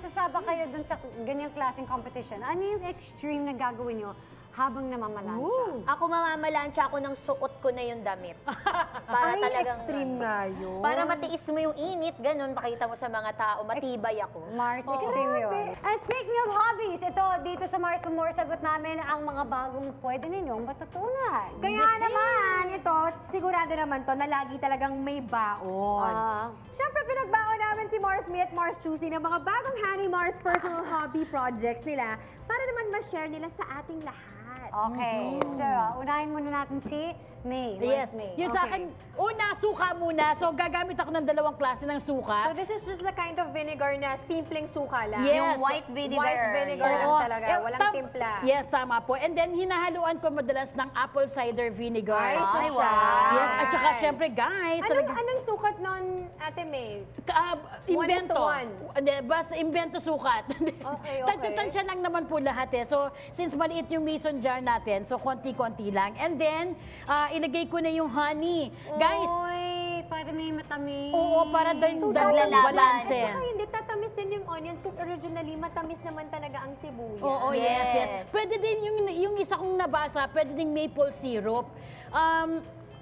sasaba kayo dun sa ganyang klaseng competition, ano yung extreme na gagawin nyo habang namamalansya? Ako mamamalansya ako ng suot ko na yung damit. Para Ay, talagang extreme nga yun. Para matiis mo yung init, ganun, pakita mo sa mga tao, matibay ako. Mars, extreme yun. And speaking of hobbies, ito, dito sa Mars More, sagot namin ang mga bagong pwede ninyong matutunan. Kaya naman, ito, sigurado naman to na lagi talagang may baon. Siyempre, pinagbaon namin si Mars Me at Mars Choosy ng mga bagong Honey Mars personal hobby projects nila para naman ma-share nila sa ating lahat. Okay, so unahin muna natin si Maey. Yes, yung sa akin, una, suka muna. So, gagamit ako ng dalawang klase ng suka. So this is just the kind of vinegar na simpleng suka lang. Yes. Yung white vinegar. White vinegar lang Oo. talaga, walang timpla. Yes, tama po. And then, hinahaluan ko madalas ng apple cider vinegar. Ay, Ay, social. wow. Yes, at saka syempre, guys, Anong sukat nun, Ate May? invento. 1:1. Hindi, basta invento sukat. Okay. Tansya-tansya lang naman po lahat eh. So, since maliit yung mason jar natin, so konti-konti lang. And then, ilagay ko na yung honey. Guys, Uy, para may matamis. oo, para doon naglalaban. balance. At saka hindi tatamis din yung onions kasi originally matamis naman talaga ang sibuyas. Oo, yes, yes. Yes. Pwede din yung isa kong nabasa, pwede din maple syrup.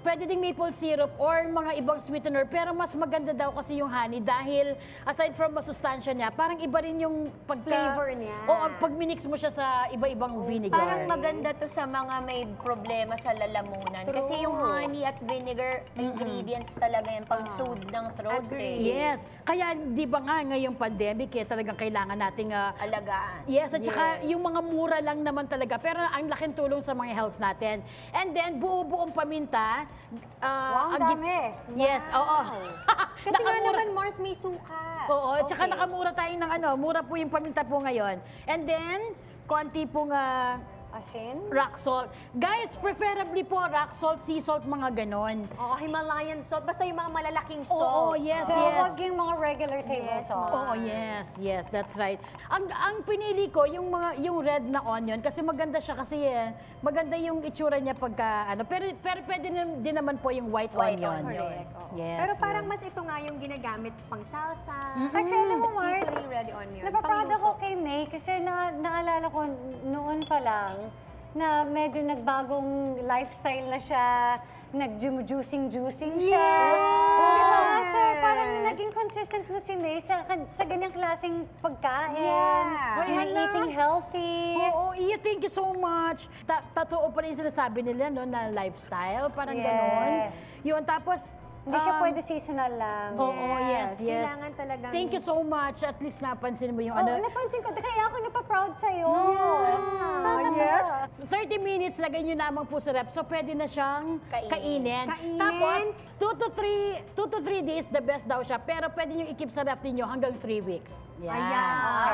Pwede ding maple syrup or mga ibang sweetener, pero mas maganda daw kasi yung honey dahil aside from masustansya niya, parang iba rin yung Flavor niya. Oo, pag minix mo siya sa iba-ibang vinegar. Parang maganda to sa mga may problema sa lalamunan. Kasi yung honey at vinegar, ingredients talaga yung pang-soothe ng throat. Agree. Yes. Kaya di ba nga ngayong pandemic, talagang kailangan nating Alagaan. yes, at saka yung mga mura lang naman talaga, pero ang laking tulong sa mga health natin. And then, buo-buong paminta. Wow, ang dami. Yes, oo. Kasi nga Nakamura- naman, Mars, may suka. Oo, tsaka nakamura tayo ng mura po yung paminta po ngayon. And then, konti pong Asin? rock salt. Guys, preferably po rock salt, sea salt, mga ganon. Oo, Himalayan salt. Basta yung mga malalaking salt. Oo, yes, So, yes. huwag yung mga regular table Yes, salt. Oo, yes, yes, that's right. Ang pinili ko yung red na onion kasi maganda siya kasi maganda yung itsura niya pagka pero pwede din naman po yung white onion. Correct. Yes. Pero parang mas ito nga yung ginagamit pang salsa. Actually, alam mo, Mars, Seasoning red onion. napaproud pangluto. ako kay May kasi naalala ko noon pa lang na medyo nagbagong lifestyle na siya, nag-juicing siya. Diba? So, parang naging consistent na si May sa ganyang klaseng pagkain. Yeah. Uy, And hala. eating healthy. Oo, Iya, thank you so much. Totoo pa rin yung sinasabi nila, no, na lifestyle, parang Yes. ganon. Yun, tapos, Hindi siya pwede seasonal lang. Oo, yes, yes. Kailangan talagang... Thank you so much. At least napansin mo yung Oo, napansin ko. Kaya ako napaproud sa'yo. Yes. 30 minutes, lagay nyo lamang po sa rep. So, pwede na siyang kainin. Kainin. Tapos, 2 to 3 days, the best daw siya. Pero pwede nyo i-keep sa rep ninyo hanggang 3 weeks. Yan. Ayan.